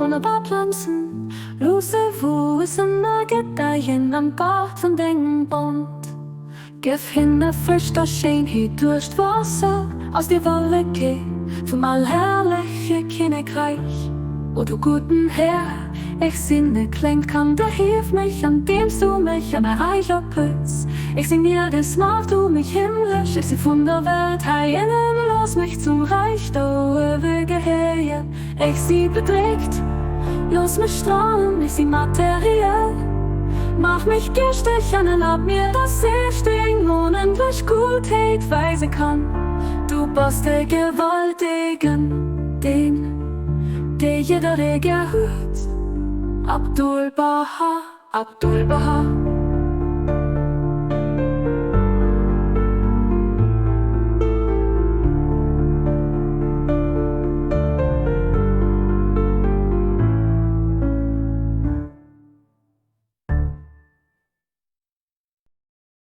wunderbar Pflanzen. Lose, wo es immer gedeihen am Garten den Bund. Gif hende frischter Schönheit durch Wasser aus der Wolke vom allherrliche Königreich. O du guten Herr, ich sinne klingt kann, da hilf mich, an dem du mich an reicher Pütz. Ich sing dir das nach, du mich himmlisch, ich sie von der Welt heilen, los mich zum Reich der ewige Herr. Ich sie bedrückt, los mich strahlen, ich sie materiell. Mach mich girstig an, erlaub mir, dass ich den unendlich Gutheit weisen kann. Du bist der Gewaltigen, der jeder gehört. Abdul Baha, Abdul Baha.